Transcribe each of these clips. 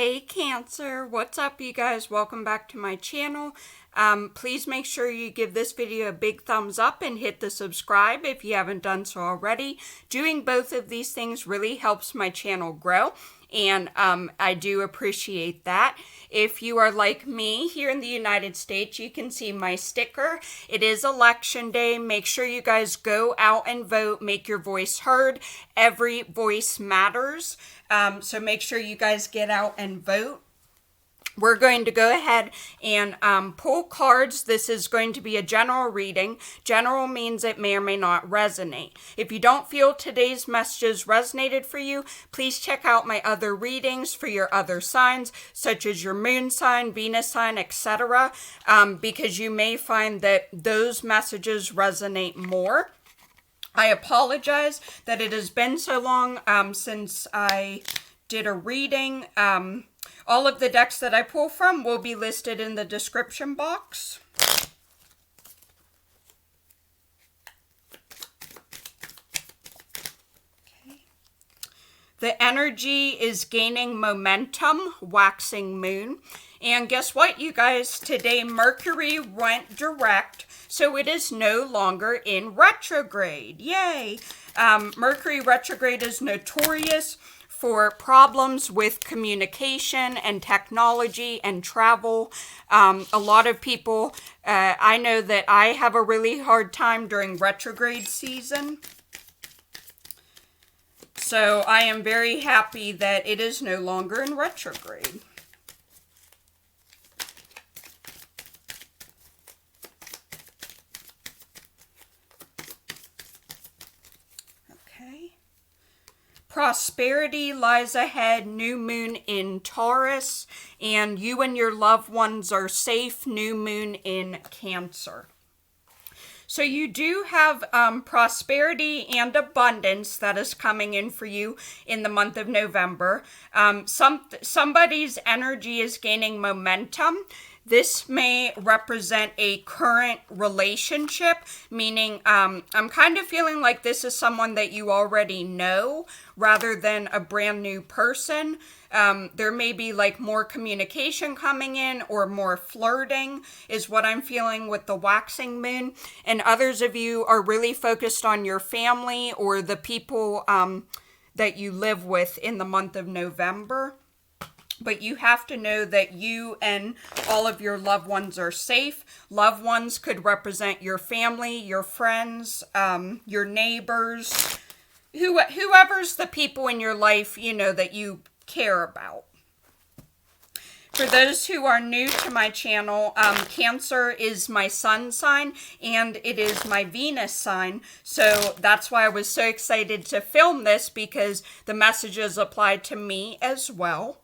Hey Cancer, what's up you guys? Welcome back to my channel. Please make sure you give this video a big thumbs up and hit the subscribe if you haven't done so already. Doing both of these things really helps my channel grow, and I do appreciate that. If you are like me here in the United States, you can see my sticker. It is election day. Make sure you guys go out and vote. Make your voice heard. Every voice matters. So make sure you guys get out and vote. We're going to go ahead and pull cards. This is going to be a general reading. General means it may or may not resonate. If you don't feel today's messages resonated for you, please check out my other readings for your other signs, such as your moon sign, Venus sign, etc., because you may find that those messages resonate more. I apologize that it has been so long since I did a reading. All of the decks that I pull from will be listed in the description box. Okay. The energy is gaining momentum, waxing moon. And guess what, you guys? Today Mercury went direct, so it is no longer in retrograde. Yay! Mercury retrograde is notorious for problems with communication and technology and travel. A lot of people, I know that I have a really hard time during retrograde season. So I am very happy that it is no longer in retrograde. Prosperity lies ahead, new moon in Taurus, and you and your loved ones are safe, new moon in Cancer. So you do have prosperity and abundance that is coming in for you in the month of November. Somebody's energy is gaining momentum. This may represent a current relationship, meaning I'm kind of feeling like this is someone that you already know rather than a brand new person. There may be like more communication coming in or more flirting is what I'm feeling with the waxing moon. And others of you are really focused on your family or the people that you live with in the month of November. But you have to know that you and all of your loved ones are safe. Loved ones could represent your family, your friends, your neighbors, whoever's the people in your life, you know, that you care about. For those who are new to my channel, Cancer is my sun sign and it is my Venus sign. So that's why I was so excited to film this, because the messages apply to me as well.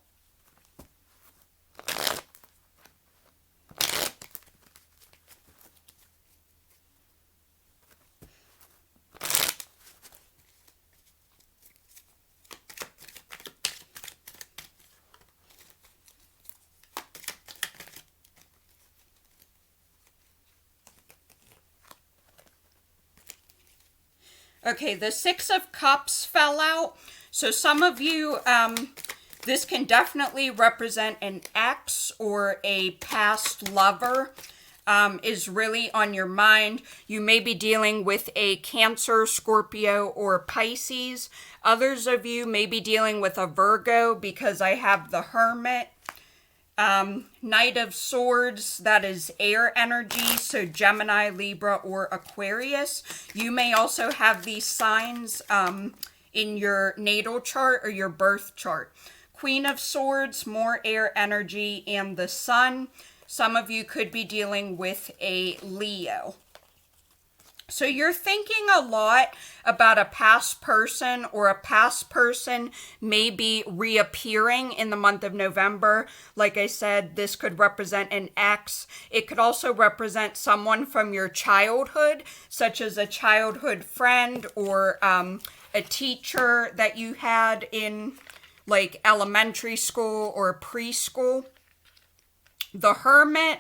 Okay, the Six of Cups fell out. So some of you, this can definitely represent an ex or a past lover is really on your mind. You may be dealing with a Cancer, Scorpio, or Pisces. Others of you may be dealing with a Virgo, because I have the Hermit. Knight of Swords, that is air energy, so Gemini, Libra, or Aquarius. You may also have these signs in your natal chart or your birth chart. Queen of Swords, more air energy, and the Sun. Some of you could be dealing with a Leo. So you're thinking a lot about a past person, or a past person may be reappearing in the month of November. Like I said, this could represent an ex. It could also represent someone from your childhood, such as a childhood friend or a teacher that you had in like elementary school or preschool. The Hermit,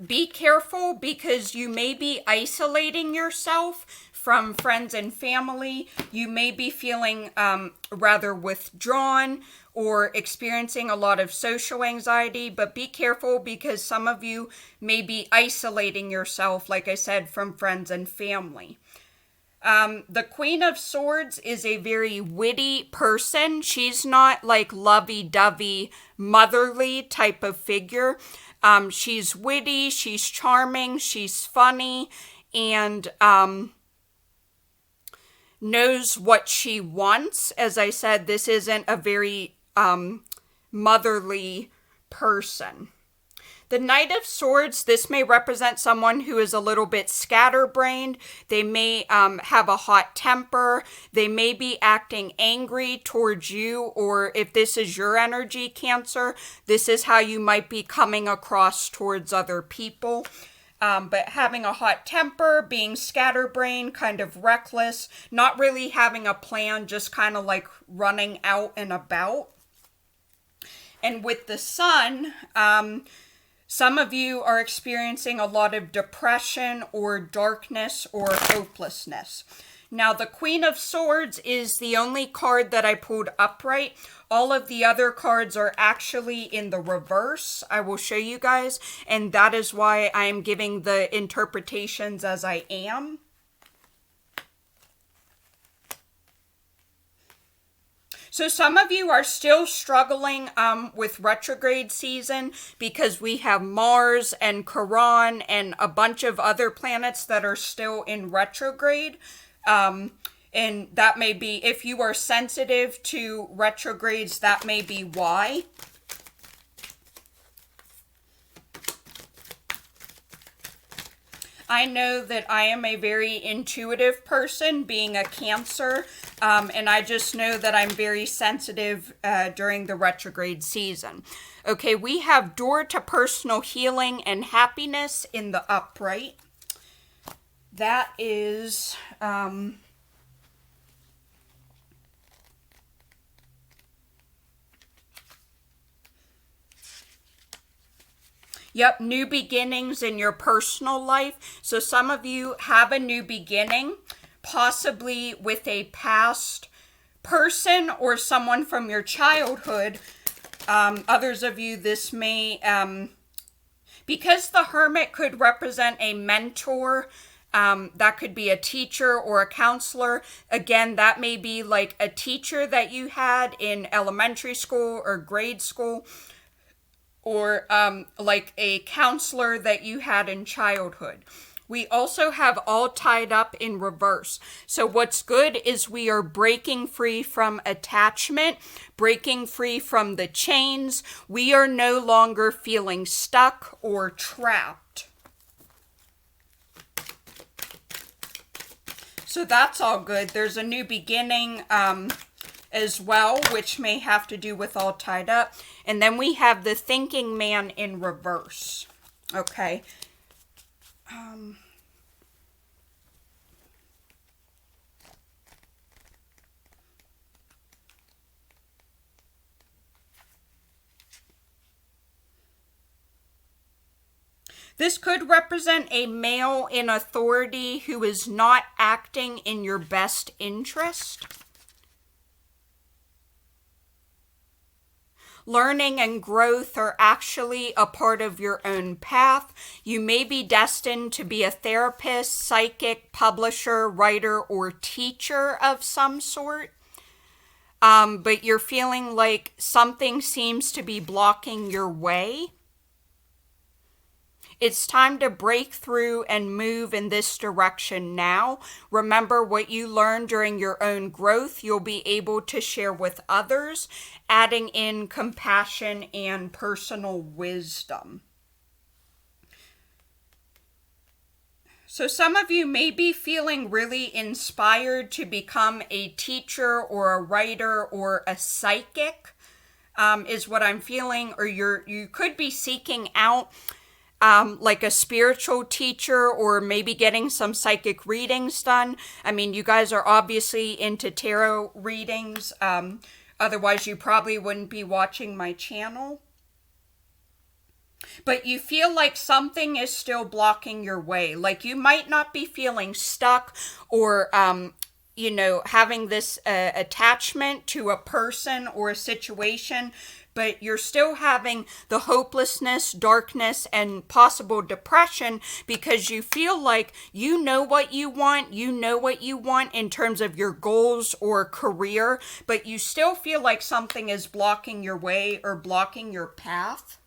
be careful, because you may be isolating yourself from friends and family. You may be feeling rather withdrawn or experiencing a lot of social anxiety, but be careful because some of you may be isolating yourself, like I said, from friends and family. The Queen of Swords is a very witty person. She's not like lovey-dovey, motherly type of figure. She's witty, she's charming, she's funny, and knows what she wants. As I said, this isn't a very motherly person. The Knight of Swords, this may represent someone who is a little bit scatterbrained. They may have a hot temper. They may be acting angry towards you, or if this is your energy, Cancer, this is how you might be coming across towards other people. But having a hot temper, being scatterbrained, kind of reckless, not really having a plan, just kind of like running out and about. And with the Sun, some of you are experiencing a lot of depression or darkness or hopelessness. Now, the Queen of Swords is the only card that I pulled upright. All of the other cards are actually in the reverse. I will show you guys, and that is why I am giving the interpretations as I am. So some of you are still struggling with retrograde season because we have Mars and Chiron and a bunch of other planets that are still in retrograde. And that may be, if you are sensitive to retrogrades, that may be why. I know that I am a very intuitive person, being a Cancer, and I just know that I'm very sensitive during the retrograde season. Okay, we have door to personal healing and happiness in the upright. That is... Yep, new beginnings in your personal life. So some of you have a new beginning, possibly with a past person or someone from your childhood. Others of you, this may, because the Hermit could represent a mentor, that could be a teacher or a counselor. Again, that may be like a teacher that you had in elementary school or grade school, or like a counselor that you had in childhood. We also have all tied up in reverse. So what's good is we are breaking free from attachment, breaking free from the chains. We are no longer feeling stuck or trapped. So that's all good. There's a new beginning as well, which may have to do with all tied up. And then we have the thinking man in reverse. Okay. This could represent a male in authority who is not acting in your best interest. Learning and growth are actually a part of your own path. You may be destined to be a therapist, psychic, publisher, writer, or teacher of some sort. But you're feeling like something seems to be blocking your way. It's time to break through and move in this direction now. Remember what you learned during your own growth, you'll be able to share with others, adding in compassion and personal wisdom. So some of you may be feeling really inspired to become a teacher or a writer or a psychic, is what I'm feeling, or you could be seeking out like a spiritual teacher, or maybe getting some psychic readings done. I mean, you guys are obviously into tarot readings. Otherwise, you probably wouldn't be watching my channel. but you feel like something is still blocking your way. Like you might not be feeling stuck or, having this attachment to a person or a situation, but you're still having the hopelessness, darkness, and possible depression because you feel like you know what you want in terms of your goals or career, but you still feel like something is blocking your way or blocking your path.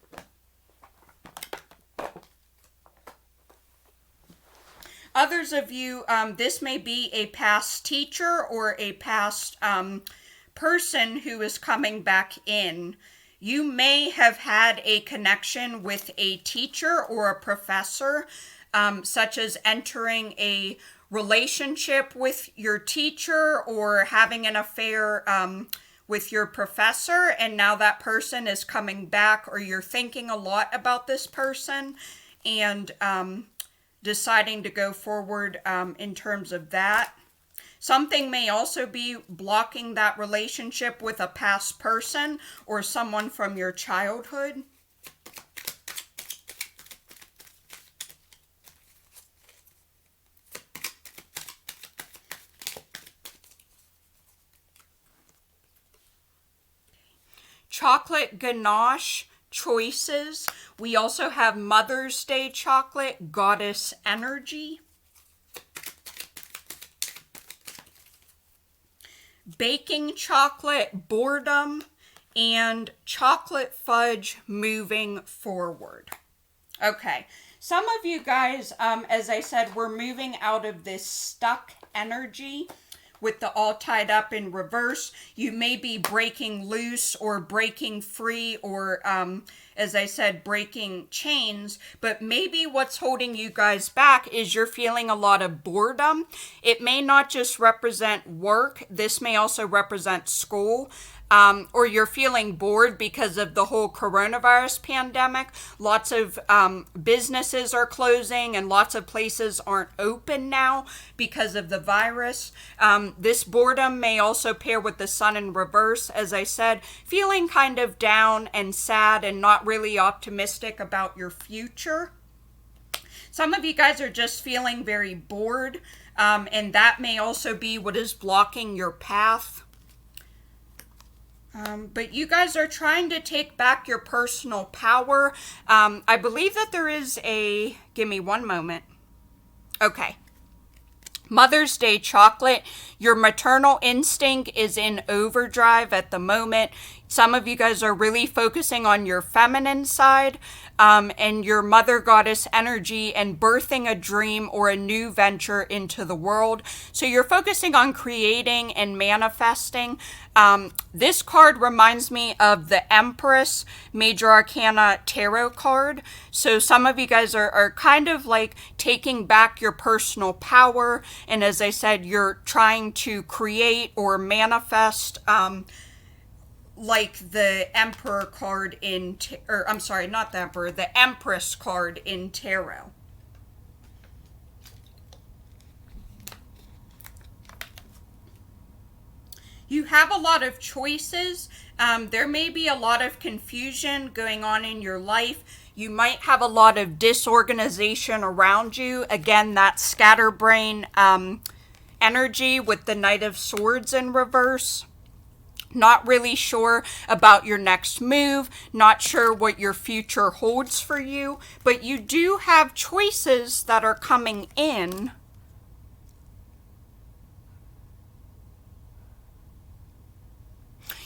Others of you, this may be a past teacher or a past person who is coming back in. You may have had a connection with a teacher or a professor, such as entering a relationship with your teacher or having an affair with your professor, and now that person is coming back, or you're thinking a lot about this person and deciding to go forward in terms of that. Something may also be blocking that relationship with a past person or someone from your childhood. Chocolate ganache choices. We also have Mother's Day chocolate, goddess energy. Baking chocolate, boredom, and chocolate fudge, moving forward. Okay, some of you guys, as I said, we're moving out of this stuck energy with the all tied up in reverse. You may be breaking loose or breaking free or, as I said, breaking chains, but maybe what's holding you guys back is you're feeling a lot of boredom. It may not just represent work. This may also represent school. Or you're feeling bored because of the whole coronavirus pandemic. Lots of businesses are closing and lots of places aren't open now because of the virus. This boredom may also pair with the sun in reverse, as I said, feeling kind of down and sad and not really optimistic about your future. Some of you guys are just feeling very bored, and that may also be what is blocking your path. But you guys are trying to take back your personal power. I believe that there is give me one moment. Okay. Mother's Day chocolate. Your maternal instinct is in overdrive at the moment. Some of you guys are really focusing on your feminine side and your mother goddess energy and birthing a dream or a new venture into the world. So you're focusing on creating and manifesting. This card reminds me of the Empress Major Arcana Tarot card. So some of you guys are kind of like taking back your personal power. And as I said, you're trying to create or manifest like the Emperor card in, I'm sorry, not the Emperor, the Empress card in Tarot. You have a lot of choices. There may be a lot of confusion going on in your life. You might have a lot of disorganization around you. Again, that scatterbrain energy with the Knight of Swords in reverse. Not really sure about your next move, not sure what your future holds for you, but you do have choices that are coming in.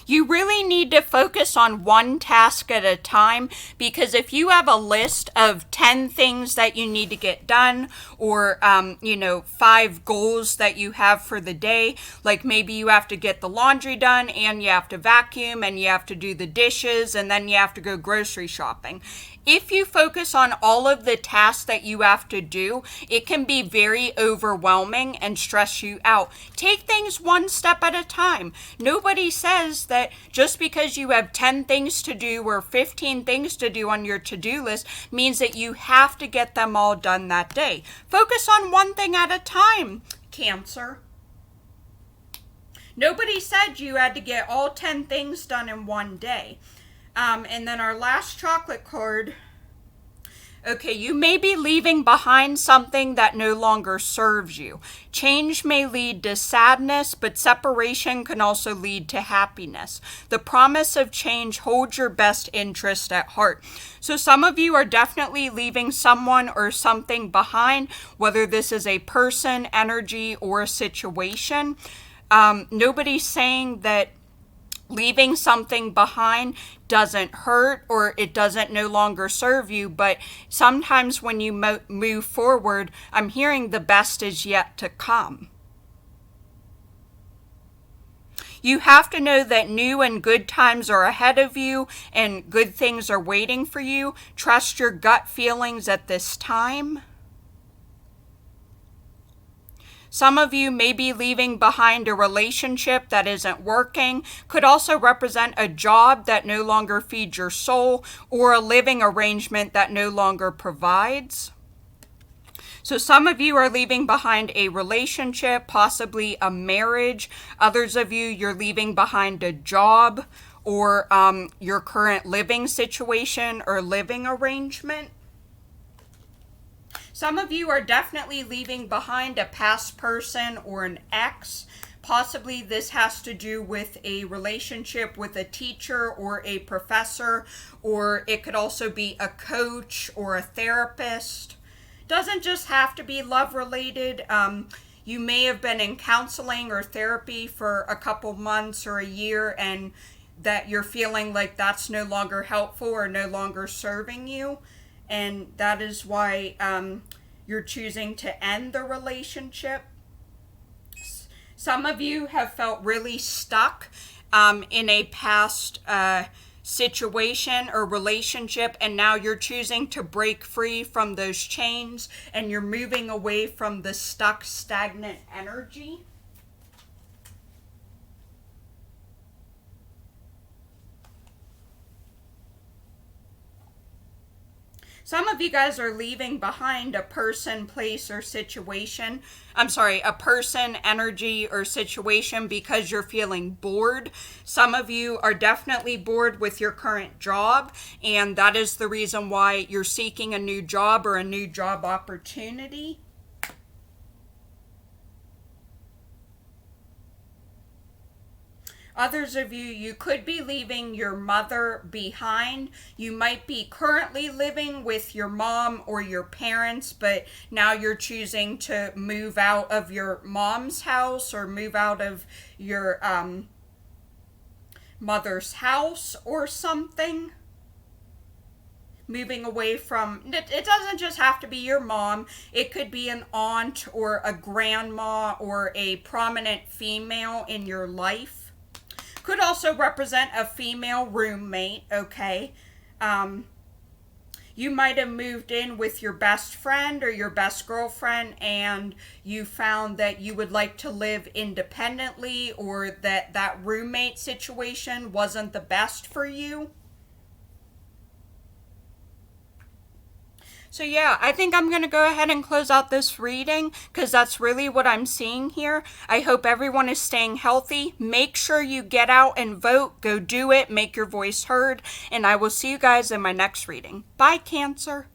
You really need to focus on one task at a time, because if you have a list of 10 things that you need to get done or, 5 goals that you have for the day, like maybe you have to get the laundry done and you have to vacuum and you have to do the dishes and then you have to go grocery shopping. If you focus on all of the tasks that you have to do, it can be very overwhelming and stress you out. Take things one step at a time. Nobody says that just because you have 10 things to do or 15 things to do on your to-do list means that you have to get them all done that day. Focus on one thing at a time, Cancer. Nobody said you had to get all 10 things done in one day. And then our last chocolate card, Okay, you may be leaving behind something that no longer serves you. Change may lead to sadness, but separation can also lead to happiness. The promise of change holds your best interest at heart. So some of you are definitely leaving someone or something behind, whether this is a person, energy, or a situation. Nobody's saying that leaving something behind doesn't hurt or it doesn't no longer serve you, but sometimes when you move forward, I'm hearing the best is yet to come. You have to know that new and good times are ahead of you and good things are waiting for you. Trust your gut feelings at this time. Some of you may be leaving behind a relationship that isn't working, could also represent a job that no longer feeds your soul, or a living arrangement that no longer provides. So some of you are leaving behind a relationship, possibly a marriage. Others of you, you're leaving behind a job or your current living situation or living arrangement. Some of you are definitely leaving behind a past person or an ex. Possibly this has to do with a relationship with a teacher or a professor, or it could also be a coach or a therapist. Doesn't just have to be love related. You may have been in counseling or therapy for a couple months or a year, and that you're feeling like that's no longer helpful or no longer serving you. And that is why you're choosing to end the relationship. Some of you have felt really stuck in a past situation or relationship, and now you're choosing to break free from those chains, and you're moving away from the stuck, stagnant energy. Some of you guys are leaving behind a person, place, or situation. A person, energy, or situation because you're feeling bored. Some of you are definitely bored with your current job, and that is the reason why you're seeking a new job or a new job opportunity. Others of you, you could be leaving your mother behind. You might be currently living with your mom or your parents, but now you're choosing to move out of your mom's house or move out of your mother's house or something. Moving away from, it doesn't just have to be your mom. It could be an aunt or a grandma or a prominent female in your life. Could also represent a female roommate, okay? You might have moved in with your best friend or your best girlfriend, and you found that you would like to live independently, or that roommate situation wasn't the best for you. So yeah, I think I'm going to go ahead and close out this reading because that's really what I'm seeing here. I hope everyone is staying healthy. Make sure you get out and vote. Go do it. Make your voice heard. And I will see you guys in my next reading. Bye, Cancer.